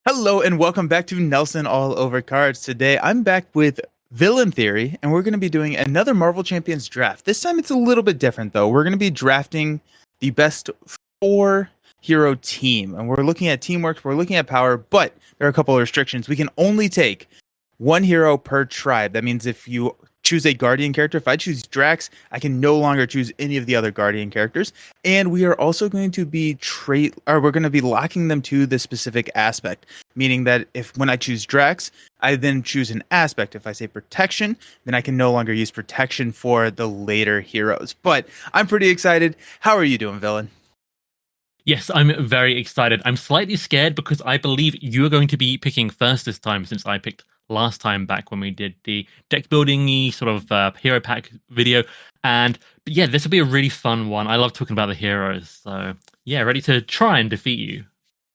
Hello and welcome back to Nelson All Over Cards. Today I'm back with Villain Theory, and we're going to be doing another Marvel Champions draft. This time it's a little bit different though. We're going to be drafting the best four hero team, and we're looking at teamwork, we're looking at power, but there are a couple of restrictions. We can only take one hero per tribe. That means if you choose a Guardian character, if I choose Drax, I can no longer choose any of the other Guardian characters. And we are also going to be we're going to be locking them to the specific aspect, meaning that if when I choose Drax, I then choose an aspect. If I say protection, then I can no longer use protection for the later heroes. But I'm pretty excited. How are you doing, Villain? Yes, I'm very excited. I'm slightly scared because I believe you are going to be picking first this time, since I picked last time back when we did the deck building sort of hero pack video. But yeah, this will be a really fun one. I love talking about the heroes. So yeah, ready to try and defeat you.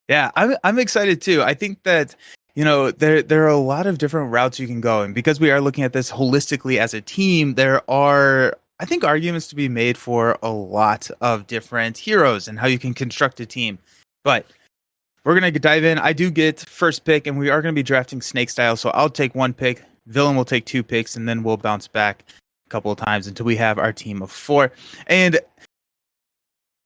Yeah, I'm excited too. I think that there are a lot of different routes you can go, and because we are looking at this holistically as a team, there are, I think, arguments to be made for a lot of different heroes and how you can construct a team. But we're going to dive in. I do get first pick, and we are going to be drafting snake style. So I'll take one pick. Villain will take two picks, and then we'll bounce back a couple of times until we have our team of four. And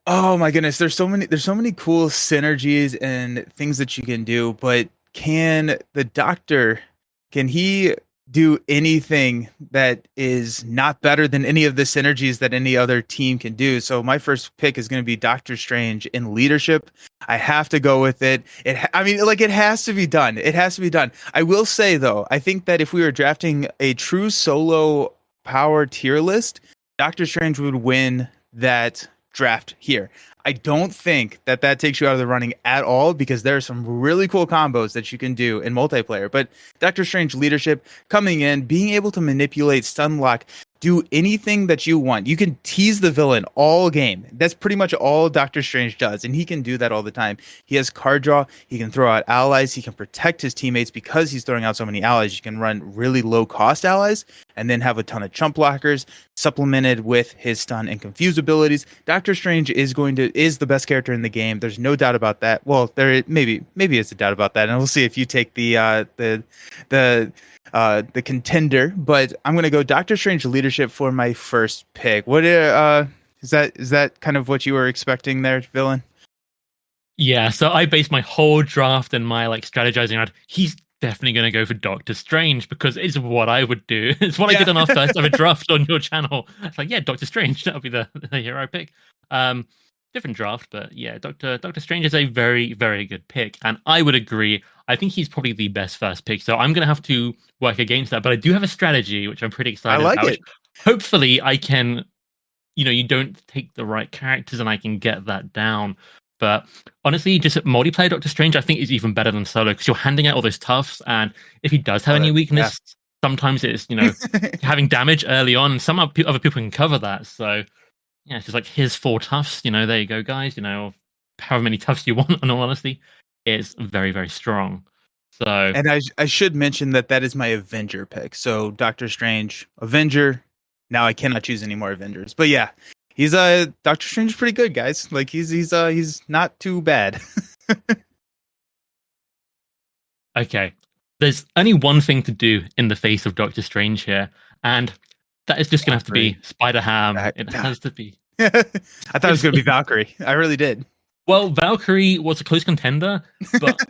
oh my goodness, there's so many cool synergies and things that you can do. But can the Doctor, can he do anything that is not better than any of the synergies that any other team can do? So my first pick is going to be Doctor Strange in leadership. I have to go with it. It has to be done. It has to be done. I will say though, I think that if we were drafting a true solo power tier list, Doctor Strange would win that draft here. I don't think that takes you out of the running at all, because there are some really cool combos that you can do in multiplayer. But Doctor Strange leadership, coming in, being able to manipulate Stunlock, do anything that you want. You can tease the villain all game. That's pretty much all Doctor Strange does, and he can do that all the time. He has card draw. He can throw out allies. He can protect his teammates because he's throwing out so many allies. You can run really low cost allies and then have a ton of chump blockers supplemented with his stun and confuse abilities. Doctor Strange is the best character in the game. There's no doubt about that. Well, there maybe is a doubt about that, and we'll see if you take the contender. But I'm gonna go Doctor Strange leadership for my first pick. What is that kind of what you were expecting there, Villain? Yeah, so I based my whole draft and my strategizing around he's definitely going to go for Doctor Strange, because it's what I would do. It's what I did on our first ever draft on your channel. It's like, yeah, Doctor Strange, that'll be the hero pick. Different draft, but yeah, Doctor Strange is a very, very good pick, and I would agree. I think he's probably the best first pick, so I'm going to have to work against that. But I do have a strategy, which I'm pretty excited I like about. it. Hopefully, I can, you don't take the right characters, and I can get that down. But honestly, just multiplayer Doctor Strange, I think, is even better than solo, because you're handing out all those toughs, and if he does have any weakness, sometimes it's having damage early on, and some other people can cover that. So yeah, it's just like, here's 4 toughs. There you go, guys. However many toughs you want. In all honesty, it's very, very strong. So, and I should mention that is my Avenger pick. So Doctor Strange, Avenger. Now I cannot choose any more Avengers, but yeah. He's Doctor Strange is pretty good, guys. Like he's not too bad. Okay. There's only one thing to do in the face of Doctor Strange here, and that is just gonna have to be SpiderHam. It has to be. I thought it was gonna be Valkyrie. I really did. Well, Valkyrie was a close contender, but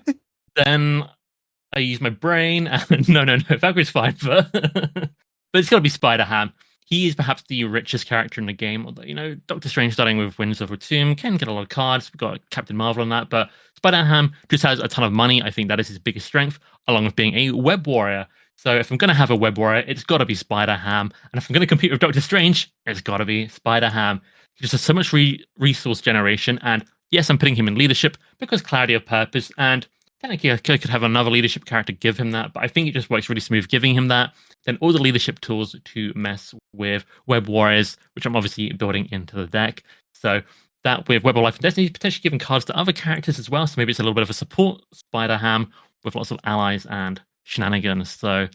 then I used my brain, and no, Valkyrie's fine, but it's gotta be SpiderHam. He is perhaps the richest character in the game, although, Doctor Strange starting with Winds of Tomb can get a lot of cards. We've got Captain Marvel on that, but SpiderHam just has a ton of money. I think that is his biggest strength, along with being a web warrior. So if I'm going to have a web warrior, it's got to be SpiderHam. And if I'm going to compete with Doctor Strange, it's got to be SpiderHam. He just has so much resource generation. And yes, I'm putting him in leadership because clarity of purpose. And technically, I could have another leadership character give him that, but I think it just works really smooth giving him that. Then all the leadership tools to mess with Web Warriors, which I'm obviously building into the deck. So that with Web of Life and Destiny, potentially giving cards to other characters as well. So maybe it's a little bit of a support SpiderHam with lots of allies and shenanigans. So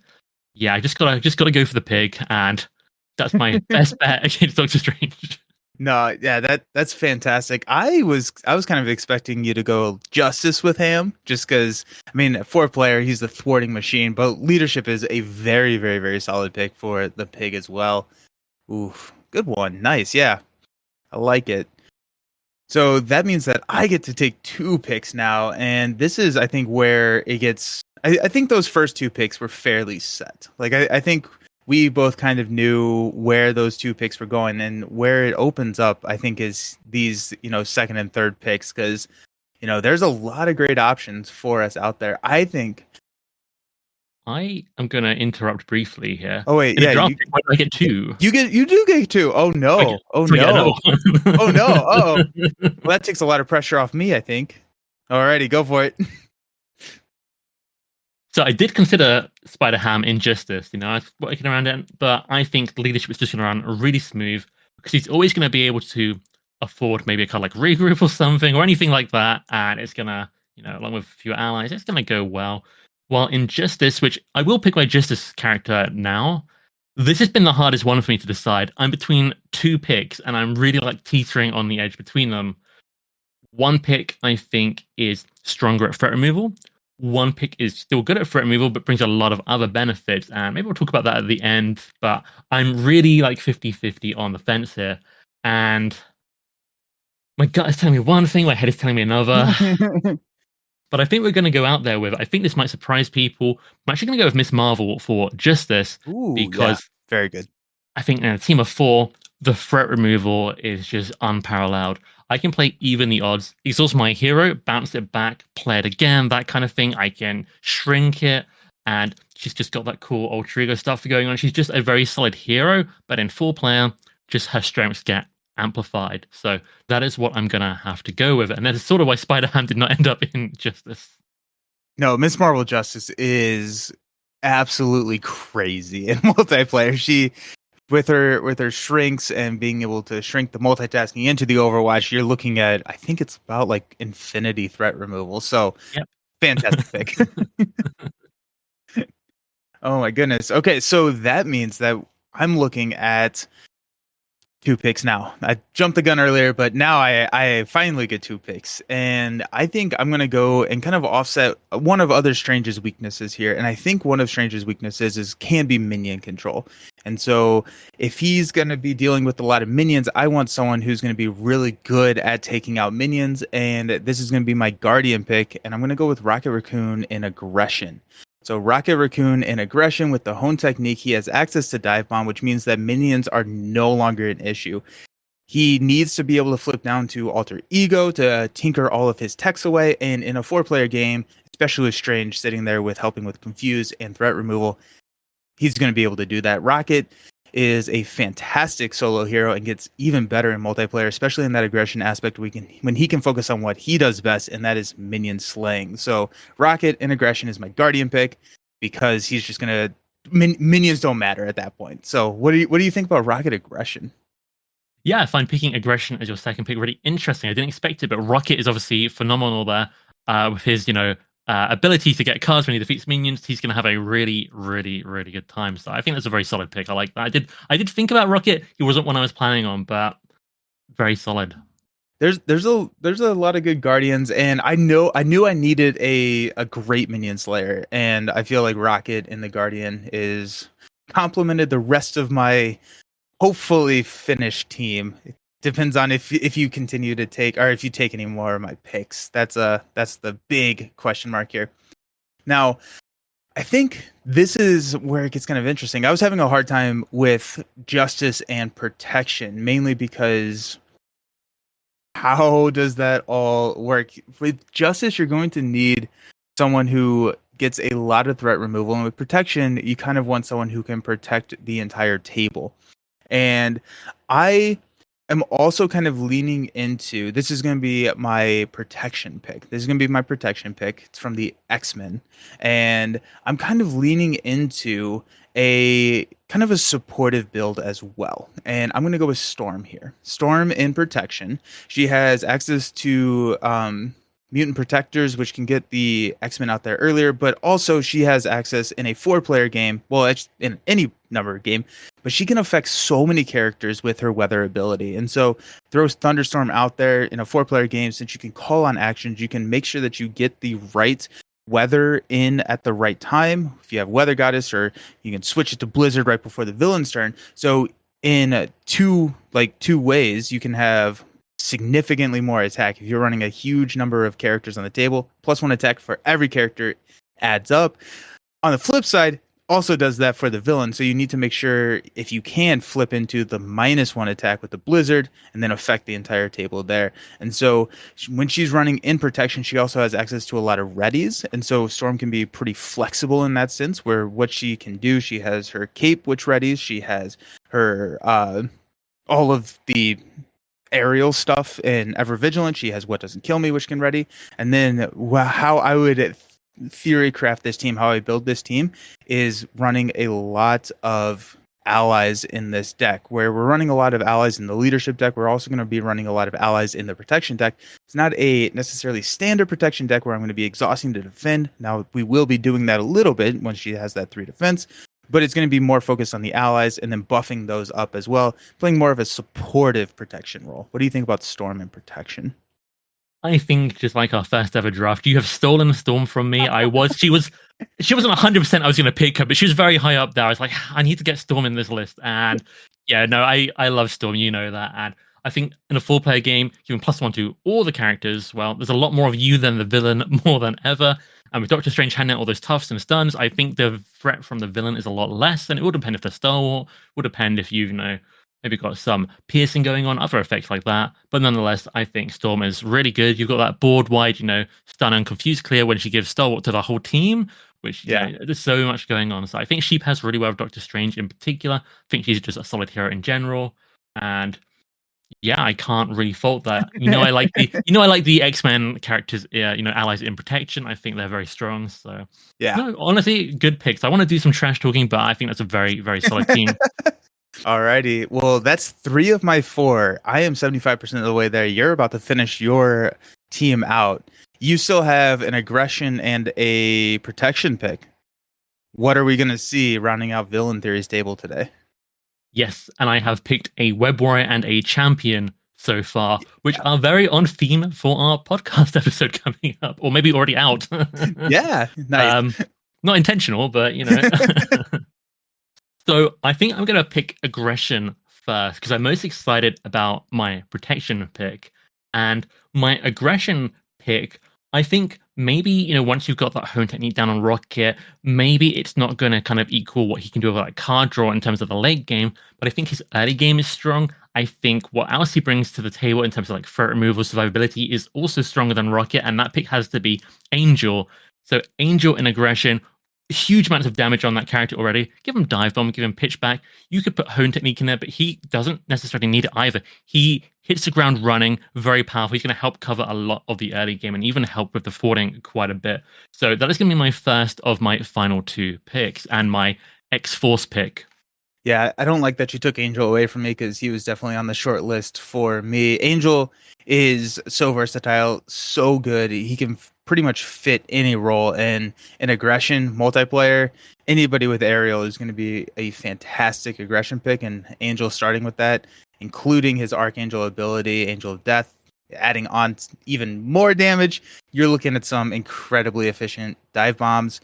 yeah, I just gotta go for the pig, and that's my best bet against Doctor Strange. No, yeah, that's fantastic. I was kind of expecting you to go justice with Ham, just because I mean, 4 player, he's the thwarting machine, but leadership is a very, very, very solid pick for the pig as well. Oof, good one. Nice, yeah, I like it. So that means that I get to take 2 picks now, and this is, I think, where it gets. I think those first 2 picks were fairly set. Like, I think we both kind of knew where those 2 picks were going, and where it opens up, I think, is these, second and third picks, because there's a lot of great options for us out there. I think. I am going to interrupt briefly here. Oh wait, In a yeah, draft pick, why do I get 2? you do get 2. Oh no, oh Do I get another no, one? oh no, oh. Well, that takes a lot of pressure off me, I think. Alrighty, go for it. So I did consider SpiderHam Injustice, I was working around it, but I think leadership is just going to run really smooth because he's always going to be able to afford maybe a card like Regroup or something or anything like that, and it's going to, along with a few allies, it's going to go well. While Injustice, which I will pick my Justice character now, this has been the hardest one for me to decide. I'm between 2 picks, and I'm really like teetering on the edge between them. One pick, I think, is stronger at threat removal. One pick is still good at threat removal, but brings a lot of other benefits. And maybe we'll talk about that at the end. But I'm really like 50-50 on the fence here. And my gut is telling me one thing, my head is telling me another. But I think we're going to go out there with, I think this might surprise people. I'm actually going to go with Miss Marvel for Justice. Ooh, yeah, because very good. I think in a team of 4, the threat removal is just unparalleled. I can play even the odds, exhaust my hero, bounce it back, play it again, that kind of thing. I can shrink it, and she's just got that cool alter ego stuff going on. She's just a very solid hero, but in 4-player, just her strengths get amplified. So that is what I'm going to have to go with. And that is sort of why Spider-Ham did not end up in Justice. No, Miss Marvel Justice is absolutely crazy in multiplayer. She with her shrinks and being able to shrink the multitasking into the Overwatch, you're looking at, I think it's about like infinity threat removal. So Yep. fantastic pick. Oh my goodness. Okay, so that means that I'm looking at 2 picks now. I jumped the gun earlier, but now I finally get 2 picks. And I think I'm going to go and kind of offset one of other Strange's weaknesses here. And I think one of Strange's weaknesses can be minion control. And so if he's going to be dealing with a lot of minions, I want someone who's going to be really good at taking out minions. And this is going to be my Guardian pick. And I'm going to go with Rocket Raccoon in Aggression. So Rocket Raccoon in Aggression with the Hone technique, he has access to Dive Bomb, which means that minions are no longer an issue. He needs to be able to flip down to Alter Ego to tinker all of his techs away. And in a 4-player game, especially with Strange sitting there with helping with Confuse and threat removal, he's going to be able to do that. Rocket is a fantastic solo hero and gets even better in multiplayer, especially in that aggression aspect when he can focus on what he does best, and that is minion slaying. So Rocket in Aggression is my Guardian pick because he's just gonna minions don't matter at that point. So what do you think about Rocket Aggression? Yeah, I find picking Aggression as your second pick really interesting. I didn't expect it, but Rocket is obviously phenomenal there with his, ability to get cards when he defeats minions. He's going to have a really, really, really good time. So I think that's a very solid pick. I like that. I did think about Rocket. He wasn't one I was planning on, but very solid. There's a lot of good Guardians, and I knew I needed a great minion slayer, and I feel like Rocket in the Guardian is complemented the rest of my hopefully finished team. It depends on if you continue to take, or if you take any more of my picks. That's the big question mark here. Now, I think this is where it gets kind of interesting. I was having a hard time with Justice and Protection, mainly because how does that all work? With Justice, you're going to need someone who gets a lot of threat removal, and with Protection, you kind of want someone who can protect the entire table. And I am also kind of leaning into, this is going to be my protection pick. This is going to be my protection pick. It's from the X-Men. And I'm kind of leaning into a kind of a supportive build as well. And I'm going to go with Storm here. Storm in protection. She has access to mutant protectors, which can get the X-Men out there earlier, but also she has access in a 4-player game, well, in any number of game, but she can affect so many characters with her weather ability. And so throws Thunderstorm out there in a 4-player game. Since you can call on actions, you can make sure that you get the right weather in at the right time. If you have Weather Goddess, or you can switch it to Blizzard right before the villain's turn. So in two ways, you can have significantly more attack. If you're running a huge number of characters on the table, +1 attack for every character adds up. On the flip side, also does that for the villain. So you need to make sure, if you can, flip into the -1 attack with the Blizzard and then affect the entire table there. And so when she's running in protection, she also has access to a lot of readies. And so Storm can be pretty flexible in that sense, where what she can do, she has her cape, which readies. She has her all of the aerial stuff in Ever Vigilant. She has What Doesn't Kill Me, which can ready. And then how I would theory craft this team, how I build this team, is running a lot of allies in this deck. Where we're running a lot of allies in the leadership deck, we're also going to be running a lot of allies in the protection deck. It's not a necessarily standard protection deck where I'm going to be exhausting to defend. Now, we will be doing that a little bit when she has that 3 defense, but it's going to be more focused on the allies and then buffing those up as well, playing more of a supportive protection role. What do you think about Storm and protection? I think, just like our first ever draft, you have stolen Storm from me. She wasn't 100% I was going to pick her, but she was very high up there. I was like, I need to get Storm in this list. And yeah, no, I love Storm, you know that. And I think in a 4-player game, giving +1 to all the characters, well, there's a lot more of you than the villain, more than ever. And with Doctor Strange handing out all those toughs and stuns, I think the threat from the villain is a lot less. And it will depend if they're Stalwart, will depend if you've, maybe got some piercing going on, other effects like that. But nonetheless, I think Storm is really good. You've got that board-wide, stun and confuse clear when she gives Stalwart to the whole team, which, there's so much going on. So I think she pairs really well with Doctor Strange in particular. I think she's just a solid hero in general. And yeah, I can't really fault that. I like the X-Men characters, allies in protection. I think they're very strong. So yeah, no, honestly, good picks. I want to do some trash talking, but I think that's a very, very solid team. Alrighty. Well, that's 3 of my 4. I am 75% of the way there. You're about to finish your team out. You still have an aggression and a protection pick. What are we going to see rounding out Villain Theory's table today? Yes, and I have picked a Web Warrior and a Champion so far, which are very on theme for our podcast episode coming up, or maybe already out. Yeah, nice. Not intentional, but So I think I'm going to pick aggression first because I'm most excited about my protection pick. And my aggression pick, I think maybe, once you've got that hone technique down on Rocket, maybe it's not going to kind of equal what he can do with like card draw in terms of the late game. But I think his early game is strong. I think what else he brings to the table in terms of like threat removal, survivability is also stronger than Rocket. And that pick has to be Angel. So Angel in aggression, huge amounts of damage on that character already. Give him Dive Bomb, give him Pitch Back. You could put Hone Technique in there, but he doesn't necessarily need it either. He hits the ground running, very powerful. He's going to help cover a lot of the early game and even help with the forwarding quite a bit. So that is going to be my first of my final 2 picks and my X-Force pick. Yeah, I don't like that you took Angel away from me because he was definitely on the short list for me. Angel is so versatile, so good. He can pretty much fit any role in an aggression multiplayer. Anybody with aerial is going to be a fantastic aggression pick, and Angel starting with that, including his Archangel ability, Angel of Death, adding on even more damage. You're looking at some incredibly efficient dive bombs.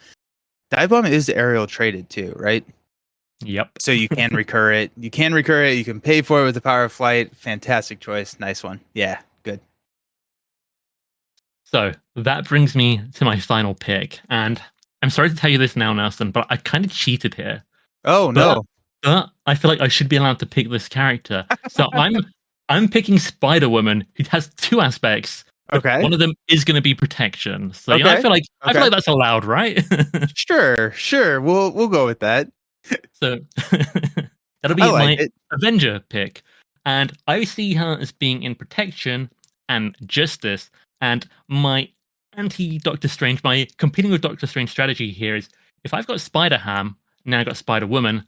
Dive bomb is aerial traded too, right? Yep. So you can recur it. You can pay for it with the power of flight. Fantastic choice. Nice one. Yeah, good. So that brings me to my final pick. And I'm sorry to tell you this now, Nelson, but I kind of cheated here. Oh, no. But I feel like I should be allowed to pick this character. So I'm picking Spiderwoman, who has 2 aspects. Okay. One of them is going to be protection. So I feel like that's allowed, right? Sure. We'll go with that. So that'll be my Avenger pick. And I see her as being in protection and justice. And my anti-Doctor Strange, my competing with Doctor Strange strategy here is if I've got SpiderHam, now I've got Spiderwoman, I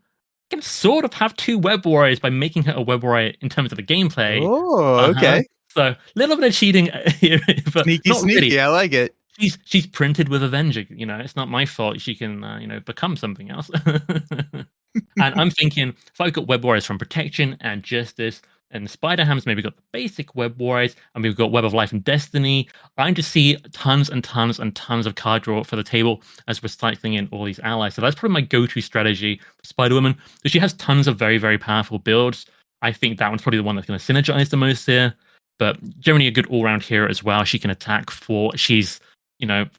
can sort of have 2 Web Warriors by making her a Web Warrior in terms of the gameplay. Oh, okay. So a little bit of cheating here. But sneaky, really. I like it. She's printed with Avenger. It's not my fault. She can, become something else. And I'm thinking, if I've got Web Warriors from Protection and Justice, and SpiderHam's maybe got the basic Web Warriors, and we've got Web of Life and Destiny, I just see tons and tons and tons of card draw for the table as we're cycling in all these allies. So that's probably my go-to strategy for Spider-Woman. So she has tons of very, very powerful builds. I think that one's probably the one that's going to synergize the most here. But generally a good all-round hero as well. She can attack for... She's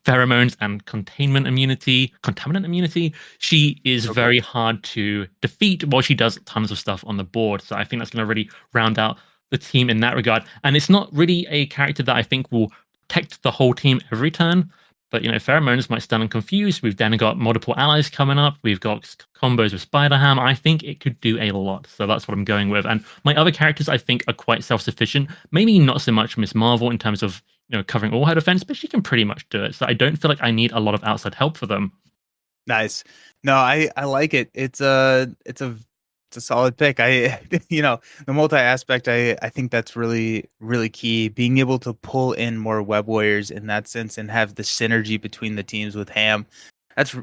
pheromones and containment immunity, contaminant immunity. She is very hard to defeat while she does tons of stuff on the board. So I think that's going to really round out the team in that regard. And it's not really a character that I think will protect the whole team every turn. But, pheromones might stun and confuse. We've then got multiple allies coming up. We've got combos with SpiderHam. I think it could do a lot. So that's what I'm going with. And my other characters, I think, are quite self-sufficient. Maybe not so much Miss Marvel in terms of covering all her defense, but she can pretty much do it. So I don't feel like I need a lot of outside help for them. Nice. No, I like it. It's a solid pick. The multi aspect, I think that's really, really key. Being able to pull in more Web Warriors in that sense and have the synergy between the teams with Ham. That's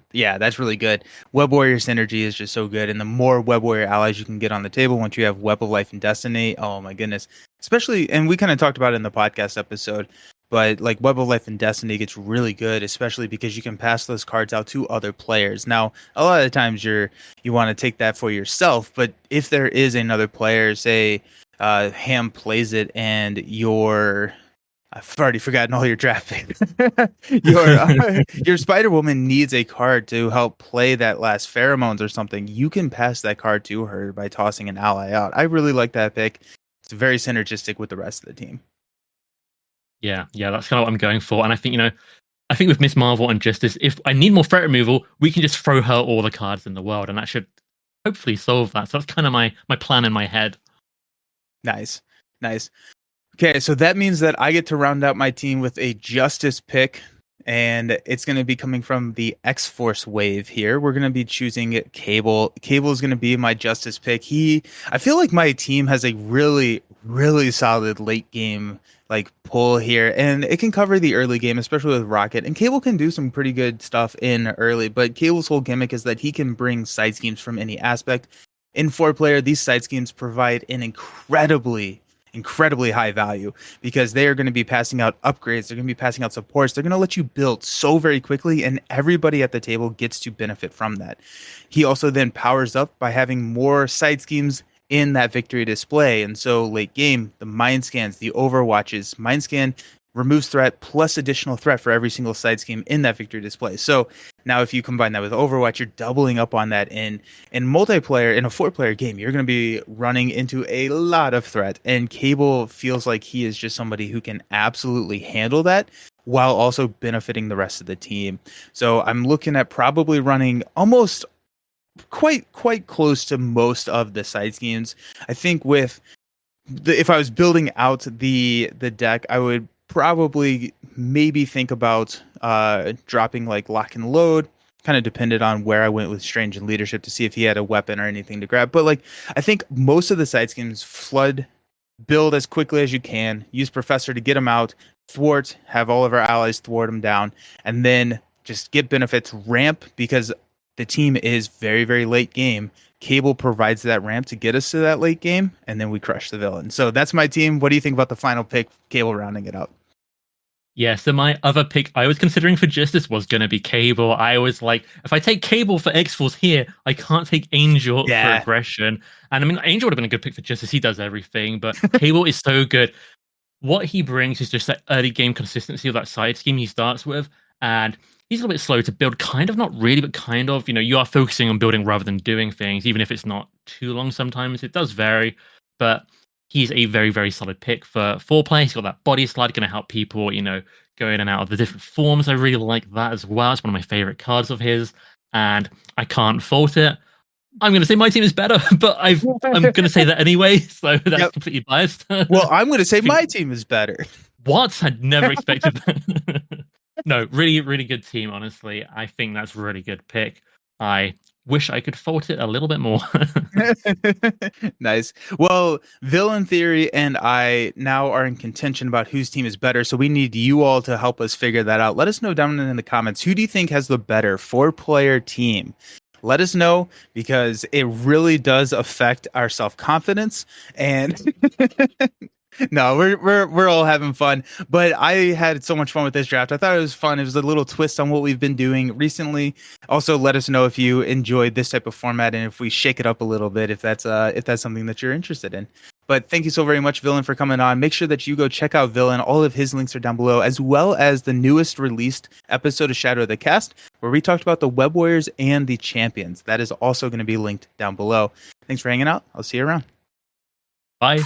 really good. Web Warrior synergy is just so good. And the more Web Warrior allies you can get on the table once you have Web of Life and Destiny, oh my goodness. Especially, and we kind of talked about it in the podcast episode, but like Web of Life and Destiny gets really good, especially because you can pass those cards out to other players. Now, a lot of the times you want to take that for yourself, but if there is another player, say Ham plays it and I've already forgotten all your draft picks. Your Spider-Woman needs a card to help play that last pheromones or something. You can pass that card to her by tossing an ally out. I really like that pick. It's very synergistic with the rest of the team. Yeah, that's kind of what I'm going for. And I think, I think with Miss Marvel and Justice, if I need more threat removal, we can just throw her all the cards in the world, and that should hopefully solve that. So that's kind of my plan in my head. Nice. Okay, so that means that I get to round out my team with a Justice pick, and it's going to be coming from the X-Force wave here. We're going to be choosing Cable. Cable is going to be my Justice pick. I feel like my team has a really, really solid late game pull here, and it can cover the early game, especially with Rocket. And Cable can do some pretty good stuff in early, but Cable's whole gimmick is that he can bring side schemes from any aspect. In 4-player, these side schemes provide an incredibly high value because they are going to be passing out upgrades. They're going to be passing out supports. They're going to let you build so very quickly, and everybody at the table gets to benefit from that. He also then powers up by having more side schemes in that victory display. And so late game, the mind scans, the overwatches, mind scan removes threat plus additional threat for every single side scheme in that victory display. So now if you combine that with Overwatch, you're doubling up on that. In multiplayer, in a 4-player game, you're going to be running into a lot of threat. And Cable feels like he is just somebody who can absolutely handle that while also benefiting the rest of the team. So I'm looking at probably running almost quite close to most of the side schemes. I think if I was building out the deck, I would probably maybe think about dropping Lock and Load. Kind of depended on where I went with Strange and Leadership to see if he had a weapon or anything to grab. But I think most of the side schemes flood, build as quickly as you can, use Professor to get him out, thwart, have all of our allies thwart him down, and then just get benefits, ramp, because the team is very, very late game. Cable provides that ramp to get us to that late game, and then we crush the villain. So that's my team. What do you think about the final pick, Cable rounding it out? Yeah, so my other pick I was considering for Justice was going to be Cable. I was like, if I take Cable for X-Force here, I can't take Angel for aggression. And I mean, Angel would have been a good pick for Justice. He does everything, but Cable is so good. What he brings is just that early game consistency of that side scheme he starts with. And he's a little bit slow to build, kind of, not really, but kind of. You are focusing on building rather than doing things, even if it's not too long sometimes. It does vary, but he's a very, very solid pick for 4-player. He's got that body slide, going to help people, go in and out of the different forms. I really like that as well. It's one of my favorite cards of his, and I can't fault it. I'm going to say my team is better, but I'm going to say that anyway, so that's completely biased. Well, I'm going to say my team is better. What? I'd never expected that. No, really, really good team, honestly. I think that's a really good pick. I wish I could fault it a little bit more. Nice. Well, Villain Theory and I now are in contention about whose team is better, so we need you all to help us figure that out. Let us know down in the comments, who do you think has the better 4-player team? let us know, because it really does affect our self-confidence. And no, we're all having fun. But I had so much fun with this draft. I thought it was fun. It was a little twist on what we've been doing recently. Also, let us know if you enjoyed this type of format and if we shake it up a little bit, if that's something that you're interested in. But thank you so very much, Villain, for coming on. Make sure that you go check out Villain. All of his links are down below, as well as the newest released episode of Shadow of the Cast, where we talked about the Web Warriors and the Champions. That is also going to be linked down below. Thanks for hanging out. I'll see you around. Bye.